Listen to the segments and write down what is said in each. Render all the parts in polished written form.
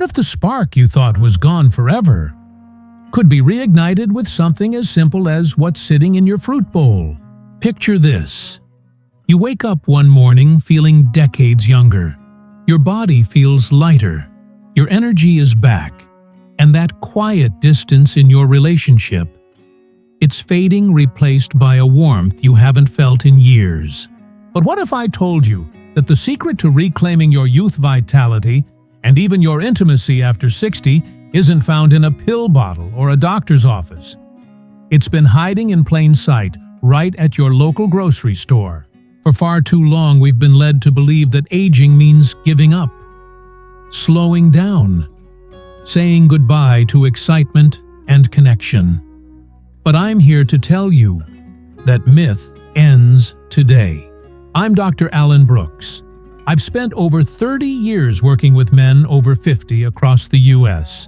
What if the spark you thought was gone forever could be reignited with something as simple as what's sitting in your fruit bowl? Picture this. You wake up one morning feeling decades younger. Your body feels lighter. Your energy is back. And that quiet distance in your relationship, it's fading, replaced by a warmth you haven't felt in years. But what if I told you that the secret to reclaiming your youth vitality and even your intimacy after 60 isn't found in a pill bottle or a doctor's office? It's been hiding in plain sight, right at your local grocery store. For far too long, we've been led to believe that aging means giving up, slowing down, saying goodbye to excitement and connection. But I'm here to tell you that myth ends today. I'm Dr. Alan Brooks. I've spent over 30 years working with men over 50 across the U.S.,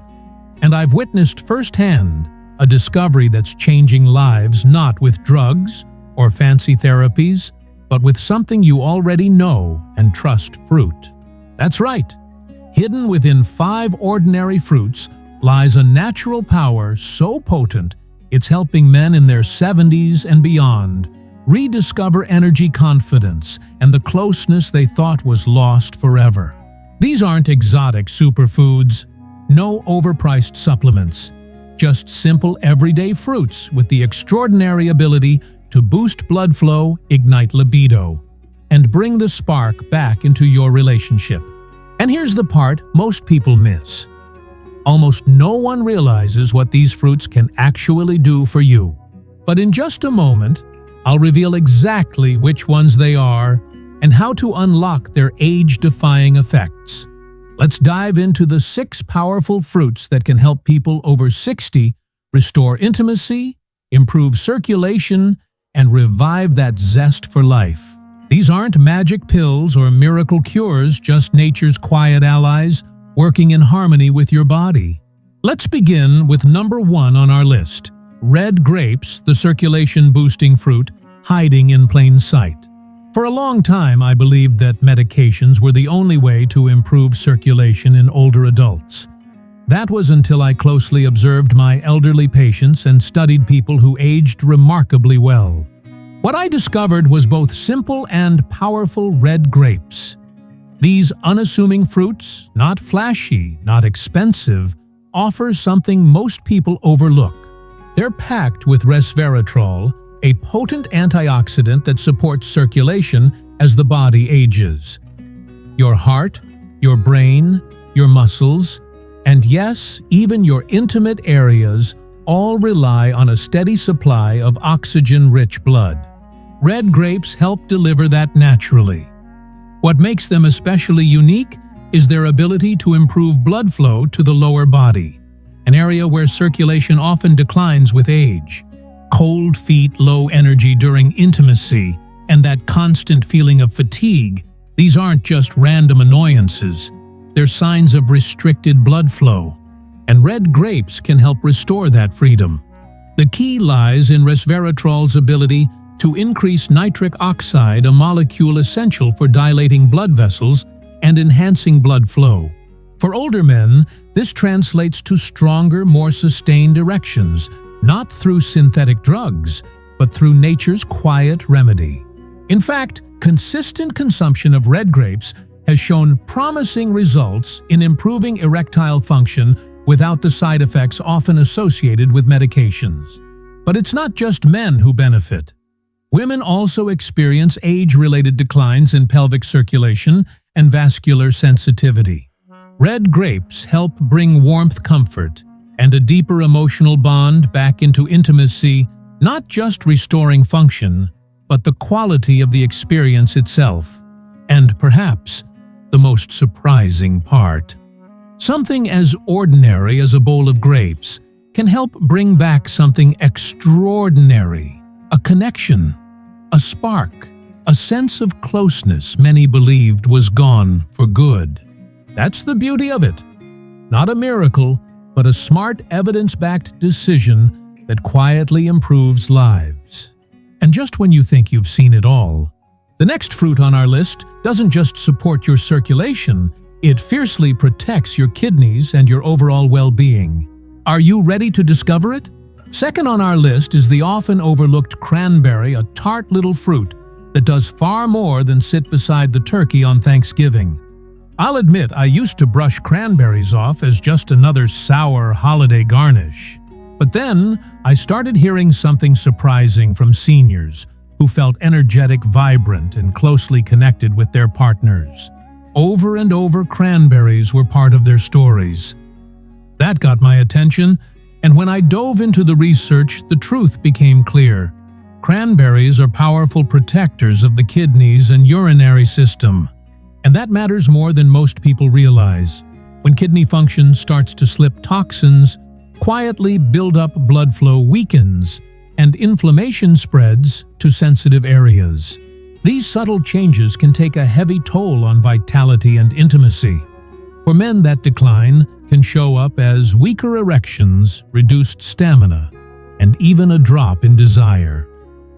and I've witnessed firsthand a discovery that's changing lives, not with drugs or fancy therapies, but with something you already know and trust: fruit. That's right. Hidden within 5 ordinary fruits lies a natural power so potent it's helping men in their 70s and beyond rediscover energy, confidence, and the closeness they thought was lost forever. These aren't exotic superfoods, no overpriced supplements, just simple everyday fruits with the extraordinary ability to boost blood flow, ignite libido, and bring the spark back into your relationship. And here's the part most people miss. Almost no one realizes what these fruits can actually do for you. But in just a moment, I'll reveal exactly which ones they are and how to unlock their age-defying effects. Let's dive into the 6 powerful fruits that can help people over 60 restore intimacy, improve circulation, and revive that zest for life. These aren't magic pills or miracle cures, just nature's quiet allies working in harmony with your body. Let's begin with number 1 on our list: red grapes, the circulation-boosting fruit hiding in plain sight. For a long time, I believed that medications were the only way to improve circulation in older adults. That was until I closely observed my elderly patients and studied people who aged remarkably well. What I discovered was both simple and powerful red grapes. These unassuming fruits, not flashy, not expensive, offer something most people overlook. They're packed with resveratrol, a potent antioxidant that supports circulation as the body ages. Your heart, your brain, your muscles, and yes, even your intimate areas all rely on a steady supply of oxygen-rich blood. Red grapes help deliver that naturally. What makes them especially unique is their ability to improve blood flow to the lower body, an area where circulation often declines with age. Cold feet, low energy during intimacy, and that constant feeling of fatigue, these aren't just random annoyances. They're signs of restricted blood flow, and red grapes can help restore that freedom. The key lies in resveratrol's ability to increase nitric oxide, a molecule essential for dilating blood vessels and enhancing blood flow. For older men, this translates to stronger, more sustained erections, not through synthetic drugs, but through nature's quiet remedy. In fact, consistent consumption of red grapes has shown promising results in improving erectile function without the side effects often associated with medications. But it's not just men who benefit. Women also experience age-related declines in pelvic circulation and vascular sensitivity. Red grapes help bring warmth, comfort, and a deeper emotional bond back into intimacy, not just restoring function, but the quality of the experience itself. And perhaps the most surprising part: something as ordinary as a bowl of grapes can help bring back something extraordinary, a connection, a spark, a sense of closeness many believed was gone for good. That's the beauty of it. Not a miracle, but a smart, evidence-backed decision that quietly improves lives. And just when you think you've seen it all, the next fruit on our list doesn't just support your circulation, It fiercely protects your kidneys and your overall well-being. Are you ready to discover it? Second on our list is the often overlooked cranberry, a tart little fruit that does far more than sit beside the turkey on Thanksgiving. I'll admit I used to brush cranberries off as just another sour holiday garnish. But then I started hearing something surprising from seniors who felt energetic, vibrant, and closely connected with their partners. Over and over, cranberries were part of their stories. That got my attention, and when I dove into the research, the truth became clear. Cranberries are powerful protectors of the kidneys and urinary system. And that matters more than most people realize. When kidney function starts to slip, toxins quietly build up, blood flow weakens, and inflammation spreads to sensitive areas. These subtle changes can take a heavy toll on vitality and intimacy. For men, that decline can show up as weaker erections, reduced stamina, and even a drop in desire.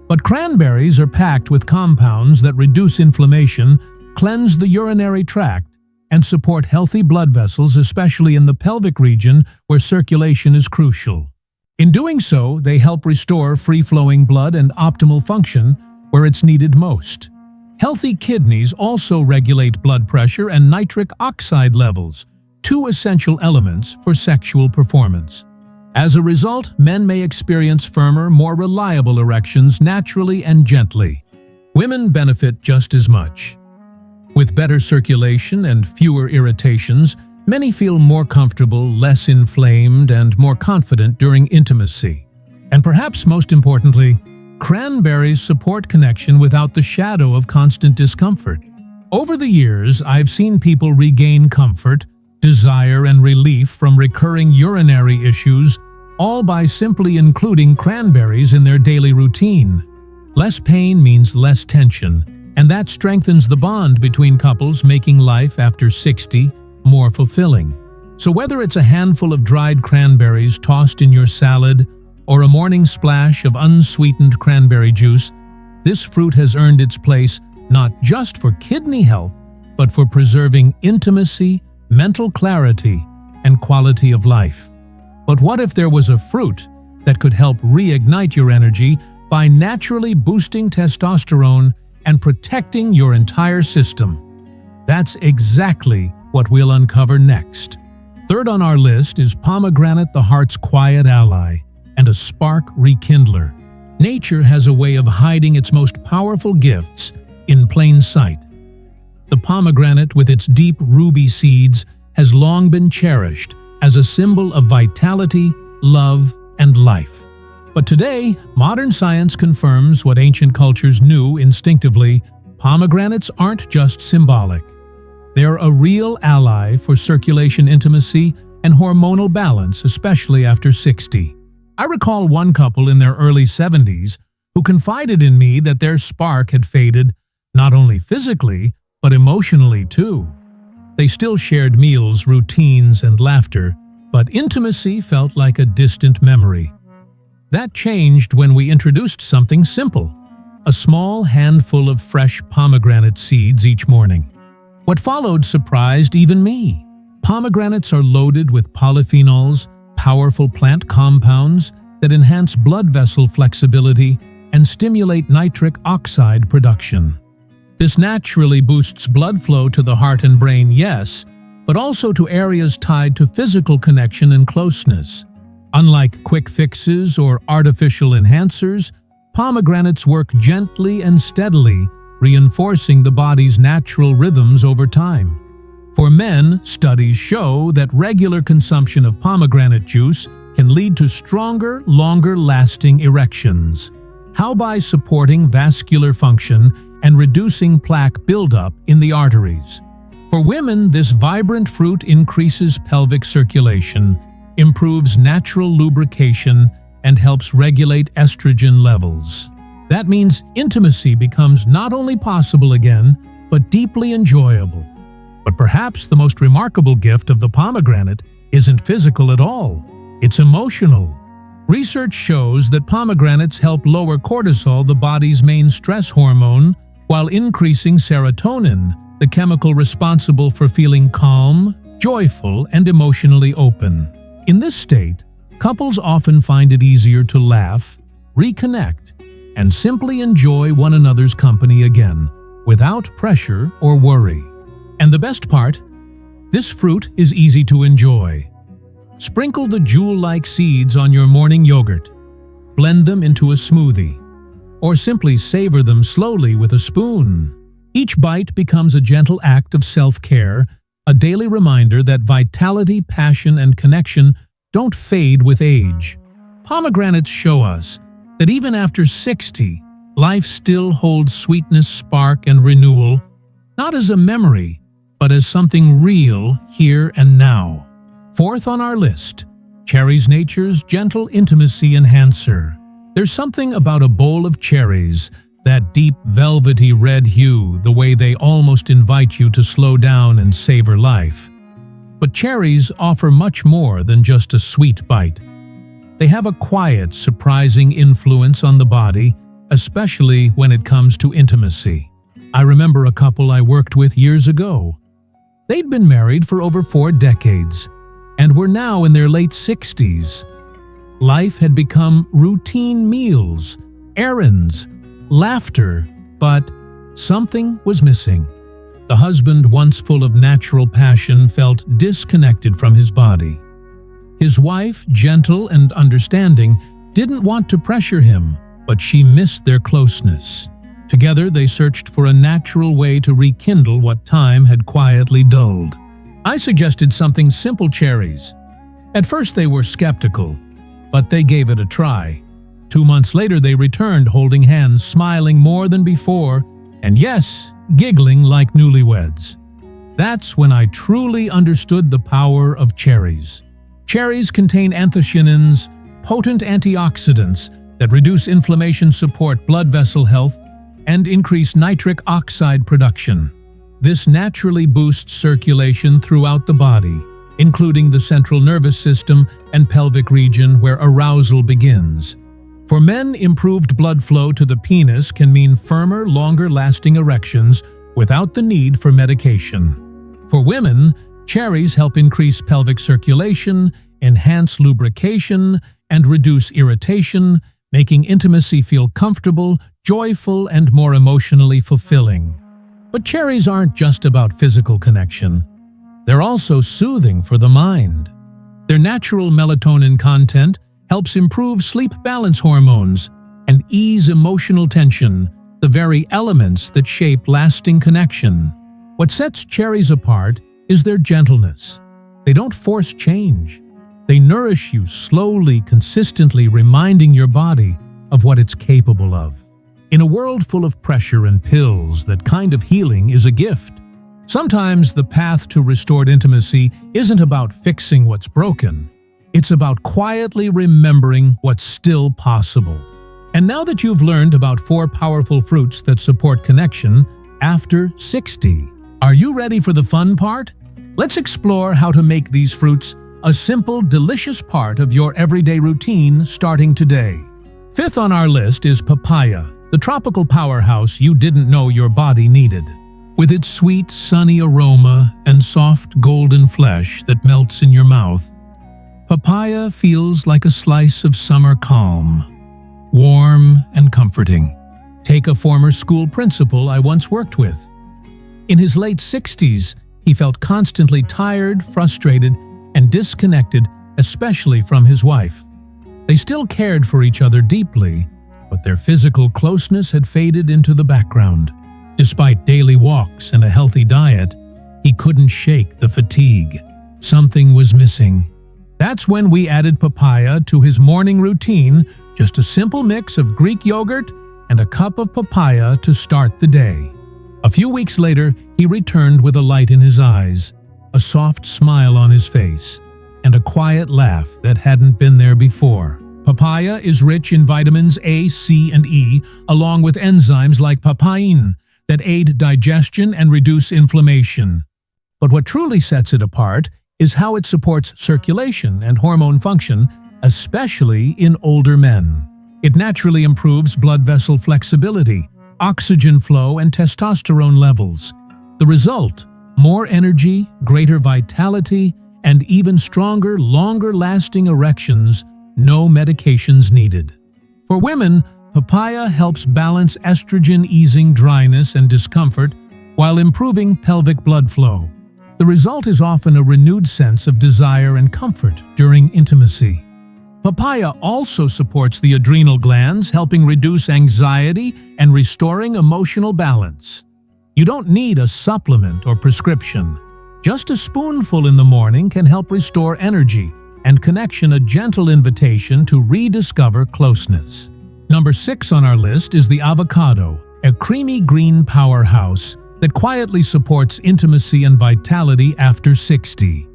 But cranberries are packed with compounds that reduce inflammation, cleanse the urinary tract, and support healthy blood vessels, especially in the pelvic region where circulation is crucial. In doing so, they help restore free-flowing blood and optimal function where it's needed most. Healthy kidneys also regulate blood pressure and nitric oxide levels, two essential elements for sexual performance. As a result, men may experience firmer, more reliable erections naturally and gently. Women benefit just as much. With better circulation and fewer irritations, many feel more comfortable, less inflamed, and more confident during intimacy. And perhaps most importantly, cranberries support connection without the shadow of constant discomfort. Over the years, I've seen people regain comfort, desire, and relief from recurring urinary issues, all by simply including cranberries in their daily routine. Less pain means less tension, and that strengthens the bond between couples, making life after 60 more fulfilling. So whether it's a handful of dried cranberries tossed in your salad or a morning splash of unsweetened cranberry juice, this fruit has earned its place not just for kidney health, but for preserving intimacy, mental clarity, and quality of life. But what if there was a fruit that could help reignite your energy by naturally boosting testosterone and protecting your entire system? That's exactly what we'll uncover next. Third on our list is pomegranate, the heart's quiet ally and a spark rekindler. Nature has a way of hiding its most powerful gifts in plain sight. The pomegranate, with its deep ruby seeds, has long been cherished as a symbol of vitality, love, and life. But today, modern science confirms what ancient cultures knew instinctively: pomegranates aren't just symbolic. They're a real ally for circulation, intimacy, and hormonal balance, especially after 60. I recall one couple in their early 70s who confided in me that their spark had faded, not only physically, but emotionally too. They still shared meals, routines, and laughter, but intimacy felt like a distant memory. That changed when we introduced something simple: a small handful of fresh pomegranate seeds each morning. What followed surprised even me. Pomegranates are loaded with polyphenols, powerful plant compounds that enhance blood vessel flexibility and stimulate nitric oxide production. This naturally boosts blood flow to the heart and brain, yes, but also to areas tied to physical connection and closeness. Unlike quick fixes or artificial enhancers, pomegranates work gently and steadily, reinforcing the body's natural rhythms over time. For men, studies show that regular consumption of pomegranate juice can lead to stronger, longer-lasting erections. How by supporting vascular function and reducing plaque buildup in the arteries. For women, this vibrant fruit increases pelvic circulation, improves natural lubrication, and helps regulate estrogen levels. That means intimacy becomes not only possible again, but deeply enjoyable. But perhaps the most remarkable gift of the pomegranate isn't physical at all. It's emotional. Research shows that pomegranates help lower cortisol, the body's main stress hormone, while increasing serotonin, the chemical responsible for feeling calm, joyful, and emotionally open. In this state, couples often find it easier to laugh, reconnect, and simply enjoy one another's company again, without pressure or worry. And the best part? This fruit is easy to enjoy. Sprinkle the jewel-like seeds on your morning yogurt, blend them into a smoothie, or simply savor them slowly with a spoon. Each bite becomes a gentle act of self-care, a daily reminder that vitality, passion, and connection don't fade with age. Pomegranates show us that even after 60, life still holds sweetness, spark, and renewal, not as a memory, but as something real here and now. Fourth on our list, cherries, nature's gentle intimacy enhancer. There's something about a bowl of cherries, that deep velvety red hue, the way they almost invite you to slow down and savor life. But cherries offer much more than just a sweet bite. They have a quiet, surprising influence on the body, especially when it comes to intimacy. I remember a couple I worked with years ago. They'd been married for over 4 decades and were now in their late 60s. Life had become routine meals, errands, laughter, but something was missing. The husband, once full of natural passion, felt disconnected from his body. His wife, gentle and understanding, didn't want to pressure him, but she missed their closeness. Together, they searched for a natural way to rekindle what time had quietly dulled. I suggested something simple: cherries. At first, they were skeptical, but they gave it a try. 2 months later, they returned, holding hands, smiling more than before, and yes, giggling like newlyweds. That's when I truly understood the power of cherries. Cherries contain anthocyanins, potent antioxidants that reduce inflammation, support blood vessel health, and increase nitric oxide production. This naturally boosts circulation throughout the body, including the central nervous system and pelvic region where arousal begins. For men, improved blood flow to the penis can mean firmer, longer-lasting erections without the need for medication. For women, cherries help increase pelvic circulation, enhance lubrication, and reduce irritation, making intimacy feel comfortable, joyful, and more emotionally fulfilling. But cherries aren't just about physical connection. They're also soothing for the mind. Their natural melatonin content helps improve sleep balance hormones and ease emotional tension, the very elements that shape lasting connection. What sets cherries apart is their gentleness. They don't force change. They nourish you slowly, consistently, reminding your body of what it's capable of. In a world full of pressure and pills, that kind of healing is a gift. Sometimes the path to restored intimacy isn't about fixing what's broken. It's about quietly remembering what's still possible. And now that you've learned about 4 powerful fruits that support connection after 60, are you ready for the fun part? Let's explore how to make these fruits a simple, delicious part of your everyday routine starting today. Fifth on our list is papaya, the tropical powerhouse you didn't know your body needed. With its sweet, sunny aroma and soft, golden flesh that melts in your mouth, papaya feels like a slice of summer calm, warm and comforting. Take a former school principal I once worked with. In his late 60s, he felt constantly tired, frustrated, and disconnected, especially from his wife. They still cared for each other deeply, but their physical closeness had faded into the background. Despite daily walks and a healthy diet, he couldn't shake the fatigue. Something was missing. That's when we added papaya to his morning routine, just a simple mix of Greek yogurt and a cup of papaya to start the day. A few weeks later, he returned with a light in his eyes, a soft smile on his face, and a quiet laugh that hadn't been there before. Papaya is rich in vitamins A, C, and E, along with enzymes like papain that aid digestion and reduce inflammation. But what truly sets it apart is how it supports circulation and hormone function, especially in older men. It naturally improves blood vessel flexibility, oxygen flow, and testosterone levels, The result: more energy, greater vitality, and even stronger, longer-lasting erections, no medications needed. For women, papaya helps balance estrogen-easing dryness and discomfort while improving pelvic blood flow. The result is often a renewed sense of desire and comfort during intimacy. Papaya also supports the adrenal glands, helping reduce anxiety and restoring emotional balance. You don't need a supplement or prescription. Just a spoonful in the morning can help restore energy and connection, a gentle invitation to rediscover closeness. Number 6 on our list is the avocado, a creamy green powerhouse that quietly supports intimacy and vitality after 60.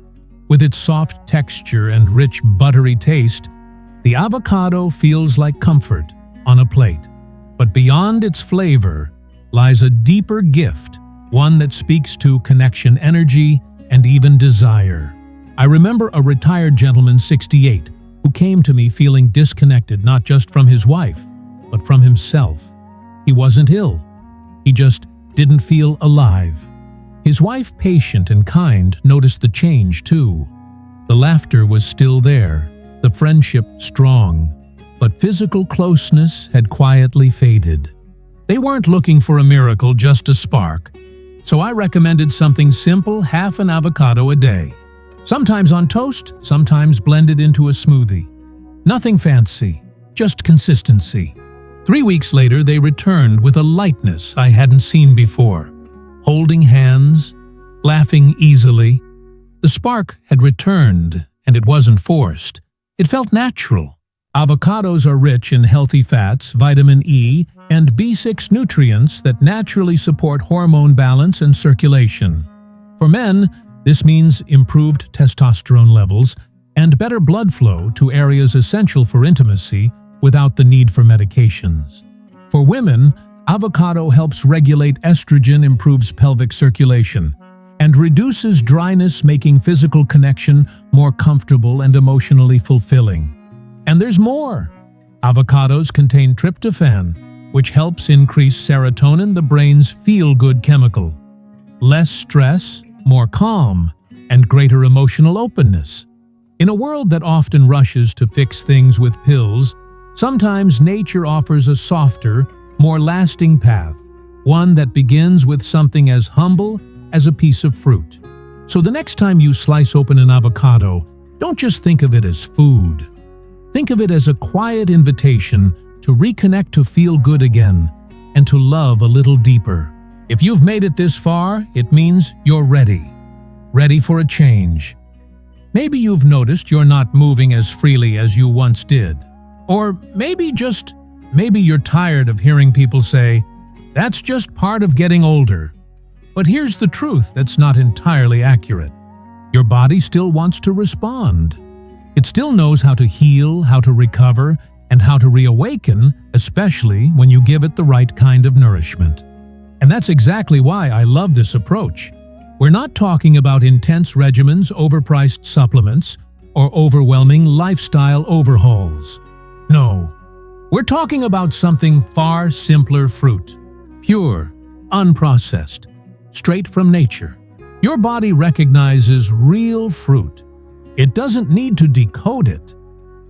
With its soft texture and rich buttery taste, the avocado feels like comfort on a plate. But beyond its flavor lies a deeper gift, one that speaks to connection, energy, and even desire. I remember a retired gentleman, 68, who came to me feeling disconnected not just from his wife, but from himself. He wasn't ill. He just didn't feel alive. His wife, patient and kind, noticed the change too. The laughter was still there, the friendship strong, but physical closeness had quietly faded. They weren't looking for a miracle, just a spark. So I recommended something simple: half an avocado a day. Sometimes on toast, sometimes blended into a smoothie. Nothing fancy, just consistency. 3 weeks later, they returned with a lightness I hadn't seen before. Holding hands, laughing easily. The spark had returned, and it wasn't forced. It felt natural. Avocados are rich in healthy fats, vitamin E, and B6 nutrients that naturally support hormone balance and circulation. For men, this means improved testosterone levels and better blood flow to areas essential for intimacy without the need for medications. For women, avocado helps regulate estrogen, improves pelvic circulation, and reduces dryness, making physical connection more comfortable and emotionally fulfilling. And there's more. Avocados contain tryptophan, which helps increase serotonin, the brain's feel-good chemical. Less stress, more calm, and greater emotional openness. In a world that often rushes to fix things with pills, sometimes nature offers a softer, more lasting path, one that begins with something as humble as a piece of fruit. So the next time you slice open an avocado, don't just think of it as food. Think of it as a quiet invitation to reconnect, to feel good again, and to love a little deeper. If you've made it this far, it means you're ready. Ready for a change. Maybe you've noticed you're not moving as freely as you once did. Or maybe you're tired of hearing people say, "That's just part of getting older." But here's the truth that's not entirely accurate. Your body still wants to respond. It still knows how to heal, how to recover, and how to reawaken, especially when you give it the right kind of nourishment. And that's exactly why I love this approach. We're not talking about intense regimens, overpriced supplements, or overwhelming lifestyle overhauls. No, we're talking about something far simpler: fruit. Pure, unprocessed, straight from nature. Your body recognizes real fruit. It doesn't need to decode it.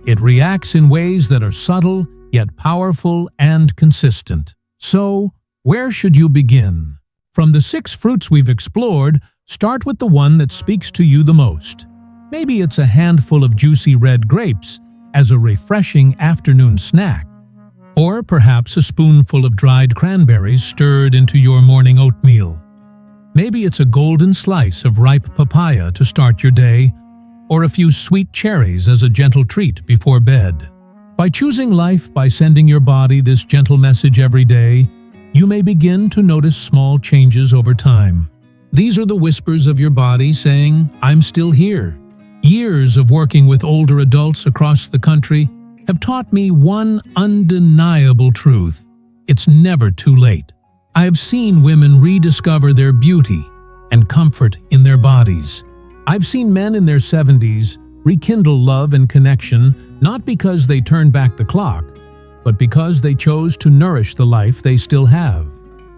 It reacts in ways that are subtle, yet powerful and consistent. So, where should you begin? From the 6 fruits we've explored, start with the one that speaks to you the most. Maybe it's a handful of juicy red grapes as a refreshing afternoon snack. Or perhaps a spoonful of dried cranberries stirred into your morning oatmeal. Maybe it's a golden slice of ripe papaya to start your day, or a few sweet cherries as a gentle treat before bed. By choosing life, by sending your body this gentle message every day, you may begin to notice small changes over time. These are the whispers of your body saying, "I'm still here." Years of working with older adults across the country have taught me one undeniable truth: it's never too late. I have seen women rediscover their beauty and comfort in their bodies. I've seen men in their 70s rekindle love and connection, not because they turned back the clock, but because they chose to nourish the life they still have.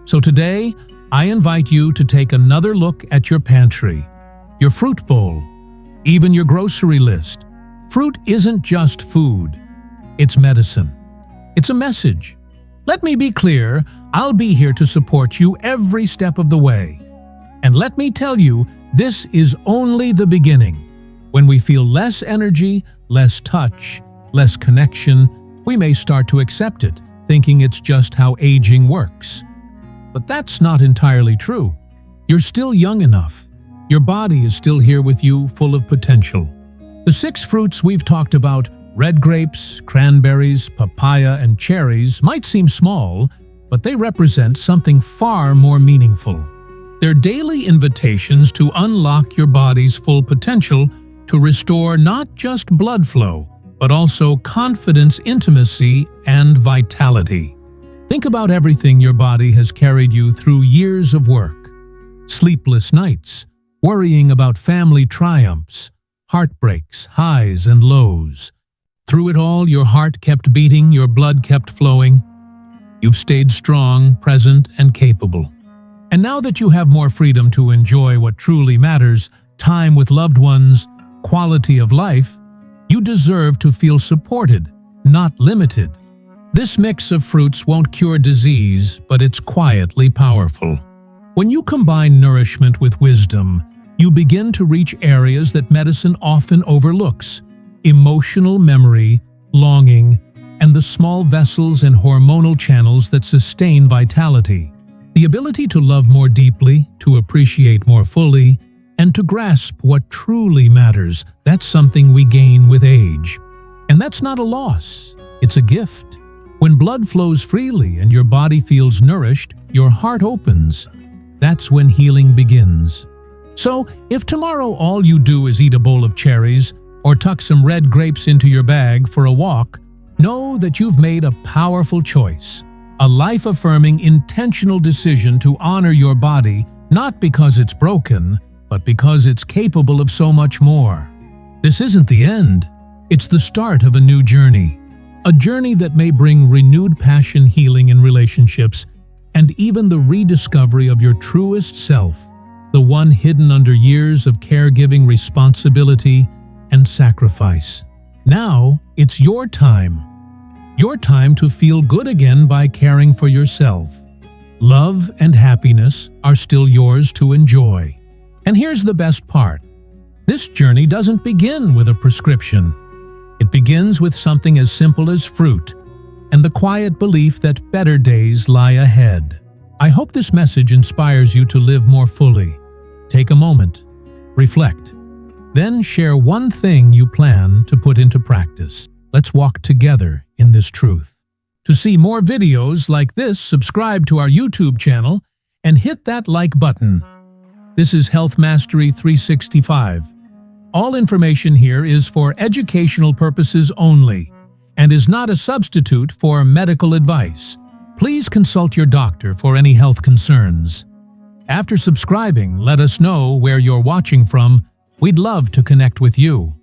So today, I invite you to take another look at your pantry, your fruit bowl, even your grocery list. Fruit isn't just food, it's medicine. It's a message. Let me be clear, I'll be here to support you every step of the way. And let me tell you, this is only the beginning. When we feel less energy, less touch, less connection, we may start to accept it, thinking it's just how aging works. But that's not entirely true. You're still young enough. Your body is still here with you, full of potential. The 6 fruits we've talked about, red grapes, cranberries, papaya, and cherries, might seem small, but they represent something far more meaningful. They're daily invitations to unlock your body's full potential to restore not just blood flow, but also confidence, intimacy, and vitality. Think about everything your body has carried you through years of work. Sleepless nights, worrying about family triumphs, heartbreaks, highs and lows. Through it all, your heart kept beating, your blood kept flowing. You've stayed strong, present, and capable. And now that you have more freedom to enjoy what truly matters, time with loved ones, quality of life, you deserve to feel supported, not limited. This mix of fruits won't cure disease, but it's quietly powerful. When you combine nourishment with wisdom, you begin to reach areas that medicine often overlooks: emotional memory, longing, and the small vessels and hormonal channels that sustain vitality. The ability to love more deeply, to appreciate more fully, and to grasp what truly matters, that's something we gain with age. And that's not a loss, it's a gift. When blood flows freely and your body feels nourished, your heart opens. That's when healing begins. So, if tomorrow all you do is eat a bowl of cherries or tuck some red grapes into your bag for a walk, know that you've made a powerful choice. A life-affirming, intentional decision to honor your body, not because it's broken, but because it's capable of so much more. This isn't the end. It's the start of a new journey. A journey that may bring renewed passion, healing in relationships, and even the rediscovery of your truest self, the one hidden under years of caregiving, responsibility, and sacrifice. Now, it's your time. Your time to feel good again by caring for yourself. Love and happiness are still yours to enjoy. And here's the best part. This journey doesn't begin with a prescription. It begins with something as simple as fruit and the quiet belief that better days lie ahead. I hope this message inspires you to live more fully. Take a moment, reflect, then share one thing you plan to put into practice. Let's walk together in this truth. To see more videos like this, subscribe to our YouTube channel and hit that like button. This is Health Mastery 365. All information here is for educational purposes only and is not a substitute for medical advice. Please consult your doctor for any health concerns. After subscribing, let us know where you're watching from. We'd love to connect with you.